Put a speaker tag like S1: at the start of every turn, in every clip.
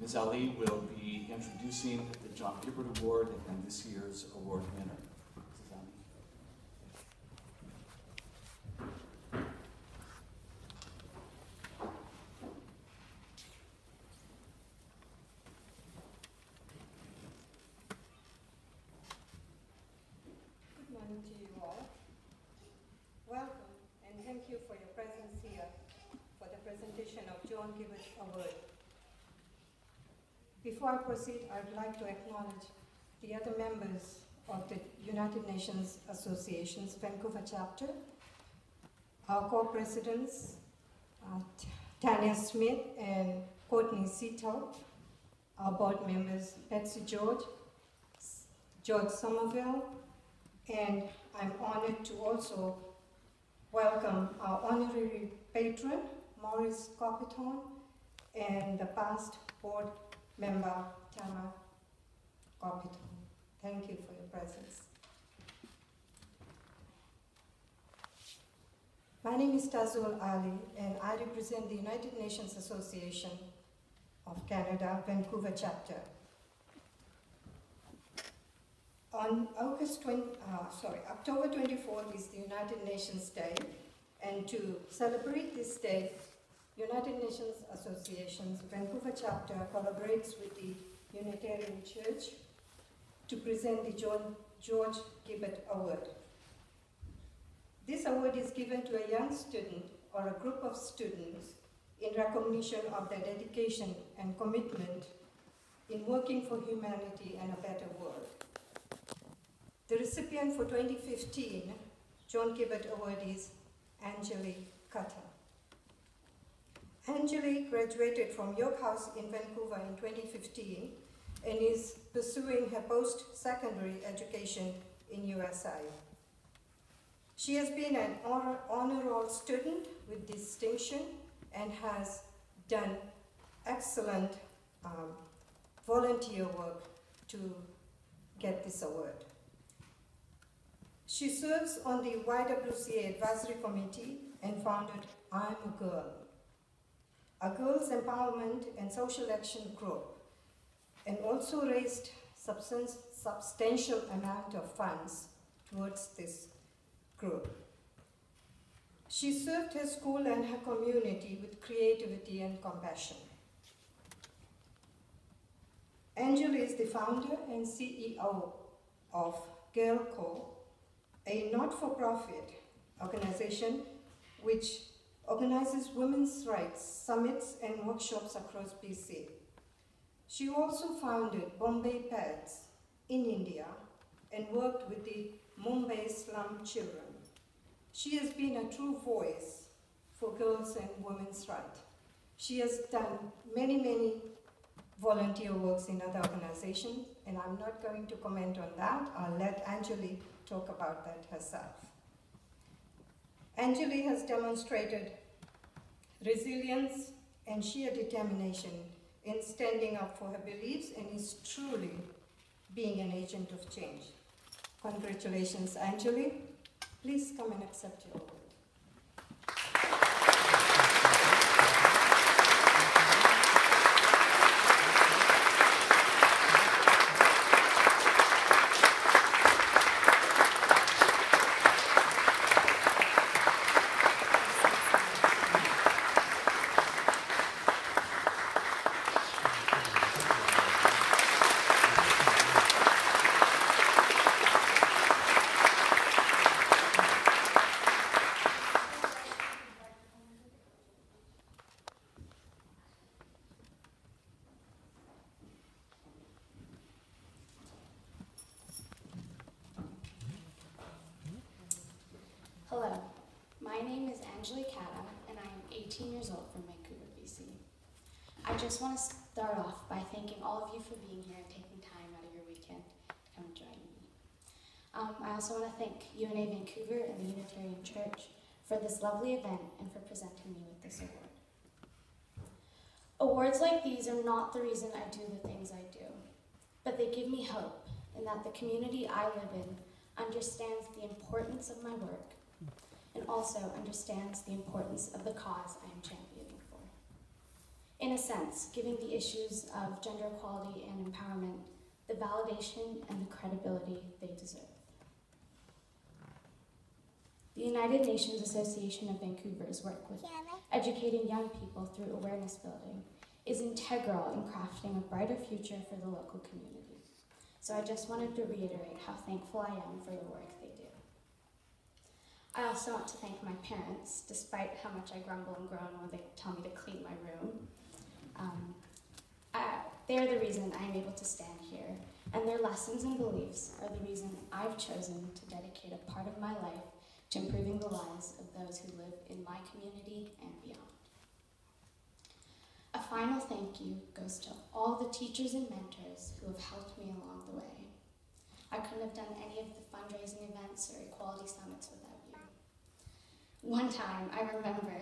S1: Ms. Ali will be introducing the John Gilbert Award and this year's award winner. Mrs. Ali.
S2: Good morning to you all. Welcome and thank you for your presence here for the presentation of John Gilbert Award. Before I proceed, I'd like to acknowledge the other members of the United Nations Association's Vancouver chapter, our co-presidents, Tanya Smith and Courtney Sito, our board members, Betsy George, George Somerville, and I'm honored to also welcome our honorary patron, Maurice Copiton, and the past board member, Tama Copiton. Thank you for your presence. My name is Tazul Ali, and I represent the United Nations Association of Canada, Vancouver chapter. On October 24th is the United Nations Day, and to celebrate this day, United Nations Association's Vancouver chapter collaborates with the Unitarian Church to present the George Gilbert Award. This award is given to a young student or a group of students in recognition of their dedication and commitment in working for humanity and a better world. The recipient for 2015 John Gilbert Award is Anjali. Anjali graduated from York House in Vancouver in 2015 and is pursuing her post-secondary education in USA. She has been an honor roll student with distinction and has done excellent volunteer work to get this award. She serves on the YWCA Advisory Committee and founded I'm a Girl, a girls' empowerment and social action group, and also raised substantial amount of funds towards this group. She served her school and her community with creativity and compassion. Anjali is the founder and CEO of Girl Co., a not-for-profit organization which organizes women's rights summits and workshops across BC. She also founded Bombay Pads in India and worked with the Mumbai slum children. She has been a true voice for girls and women's rights. She has done many volunteer works in other organizations, and I'm not going to comment on that. I'll let Anjali talk about that herself. Anjali has demonstrated resilience and sheer determination in standing up for her beliefs and is truly being an agent of change. Congratulations, Anjali. Please come and accept your award.
S3: Hello, my name is Anjali, and I am 18 years old from Vancouver, BC. I just want to start off by thanking all of you for being here and taking time out of your weekend to come and join me. I also want to thank UNA Vancouver and the Unitarian Church for this lovely event and for presenting me with this award. Awards like these are not the reason I do the things I do, but they give me hope in that the community I live in understands the importance of my work and also understands the importance of the cause I am championing for. In a sense, giving the issues of gender equality and empowerment the validation and the credibility they deserve. The United Nations Association of Vancouver's work with educating young people through awareness building is integral in crafting a brighter future for the local community. So I just wanted to reiterate how thankful I am for the work they do. I also want to thank my parents, despite how much I grumble and groan when they tell me to clean my room. They're the reason I am able to stand here, and their lessons and beliefs are the reason I've chosen to dedicate a part of my life to improving the lives of those who live in my community and beyond. A final thank you goes to all the teachers and mentors who have helped me along the way. I couldn't have done any of the fundraising events or equality summits without you. One time, I remember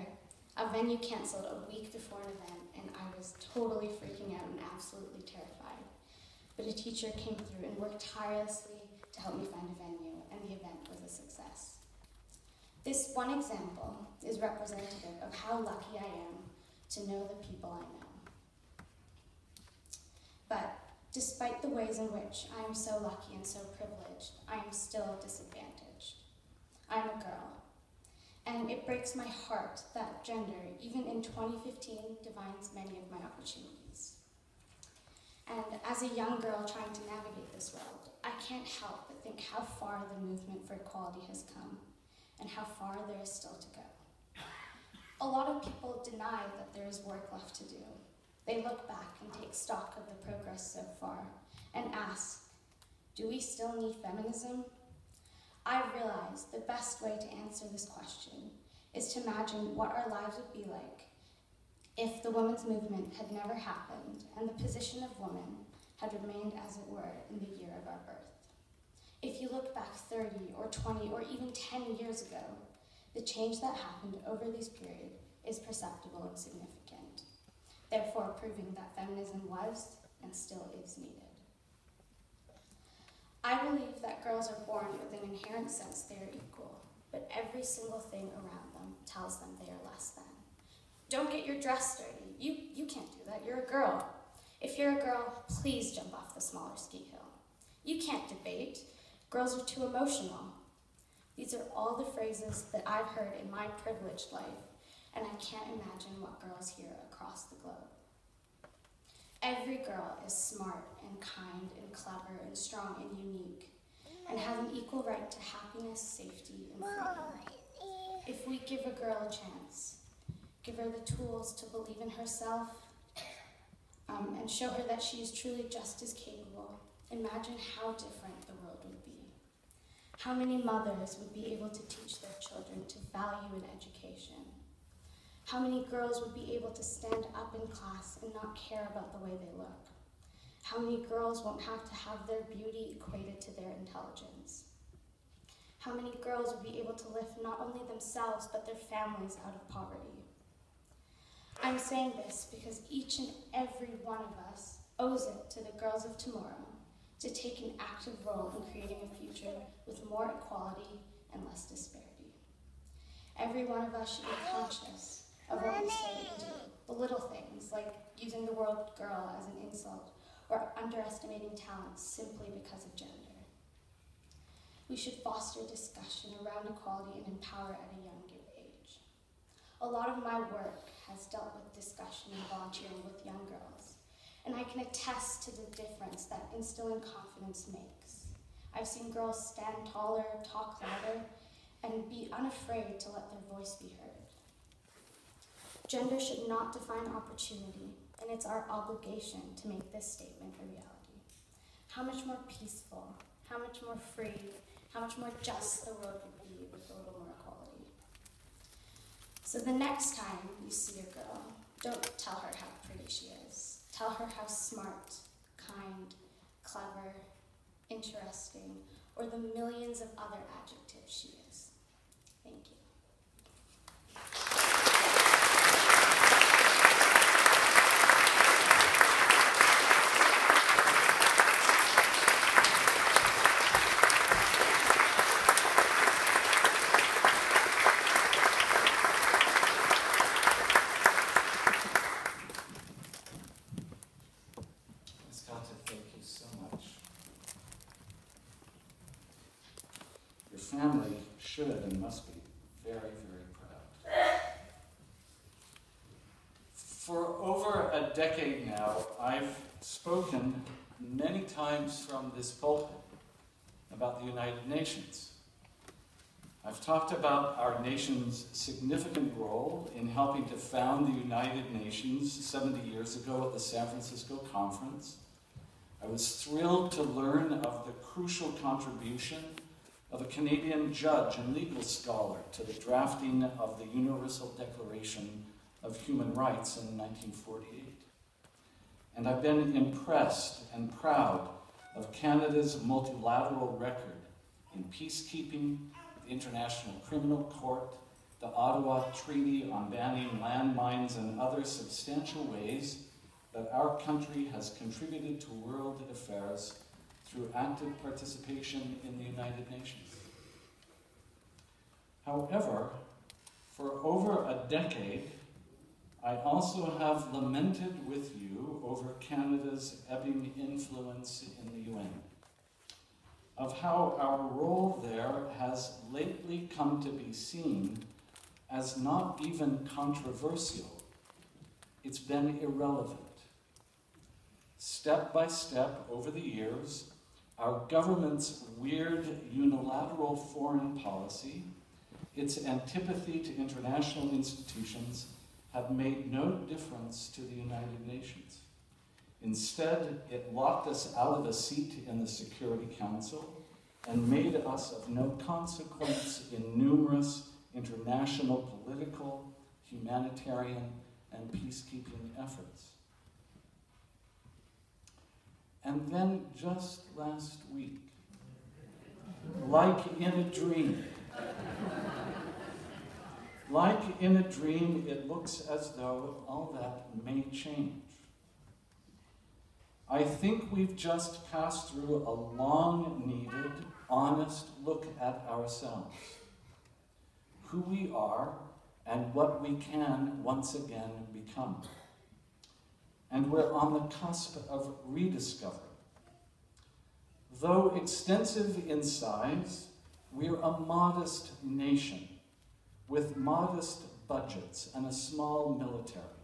S3: a venue canceled a week before an event, and I was totally freaking out and absolutely terrified. But a teacher came through and worked tirelessly to help me find a venue, and the event was a success. This one example is representative of how lucky I am to know the people I know. But despite the ways in which I am so lucky and so privileged, I am still disadvantaged. I am a girl. And it breaks my heart that gender, even in 2015, defines many of my opportunities. And as a young girl trying to navigate this world, I can't help but think how far the movement for equality has come and how far there is still to go. A lot of people deny that there is work left to do. They look back and take stock of the progress so far and ask, do we still need feminism? I realized the best way to answer this question is to imagine what our lives would be like if the women's movement had never happened and the position of woman had remained as it were in the year of our birth. If you look back 30 or 20 or even 10 years ago, the change that happened over this period is perceptible and significant, therefore proving that feminism was and still is needed. I believe that girls are born with an inherent sense they are equal, but every single thing around them tells them they are less than. Don't get your dress dirty. You can't do that. You're a girl. If you're a girl, please jump off the smaller ski hill. You can't debate. Girls are too emotional. These are all the phrases that I've heard in my privileged life, and I can't imagine what girls hear across the globe. Every girl is smart and kind and clever and strong and unique and has an equal right to happiness, safety, and freedom. If we give a girl a chance, give her the tools to believe in herself, and show her that she is truly just as capable, imagine how different the world would be. How many mothers would be able to teach their children to value an education? How many girls would be able to stand up in class and not care about the way they look? How many girls won't have to have their beauty equated to their intelligence? How many girls would be able to lift not only themselves, but their families out of poverty? I'm saying this because each and every one of us owes it to the girls of tomorrow to take an active role in creating a future with more equality and less disparity. Every one of us should be conscious of what we say and do. The little things, like using the word girl as an insult or underestimating talent simply because of gender. We should foster discussion around equality and empower at a young age. A lot of my work has dealt with discussion and volunteering with young girls, and I can attest to the difference that instilling confidence makes. I've seen girls stand taller, talk louder, and be unafraid to let their voice be heard. Gender should not define opportunity, and it's our obligation to make this statement a reality. How much more peaceful, how much more free, how much more just the world would be with a little more equality. So the next time you see a girl, don't tell her how pretty she is. Tell her how smart, kind, clever, interesting, or the millions of other adjectives she is. Thank you.
S1: just got to thank you so much. Your family should and must be very, very proud. For over a decade now, I've spoken many times from this pulpit about the United Nations. I've talked about our nation's significant role in helping to found the United Nations 70 years ago at the San Francisco Conference. I was thrilled to learn of the crucial contribution of a Canadian judge and legal scholar to the drafting of the Universal Declaration of Human Rights in 1948. And I've been impressed and proud of Canada's multilateral record in peacekeeping, the International Criminal Court, the Ottawa Treaty on banning landmines, and other substantial ways that our country has contributed to world affairs through active participation in the United Nations. However, for over a decade, I also have lamented with you over Canada's ebbing influence in the UN, of how our role there has lately come to be seen as not even controversial. It's been irrelevant. Step by step over the years, our government's weird unilateral foreign policy, its antipathy to international institutions, have made no difference to the United Nations. Instead, it locked us out of a seat in the Security Council and made us of no consequence in numerous international political, humanitarian, and peacekeeping efforts. And then just last week, like in a dream, it looks as though all that may change. I think we've just passed through a long-needed, honest look at ourselves, who we are, and what we can once again become. And we're on the cusp of rediscovery. Though extensive in size, we're a modest nation with modest budgets and a small military.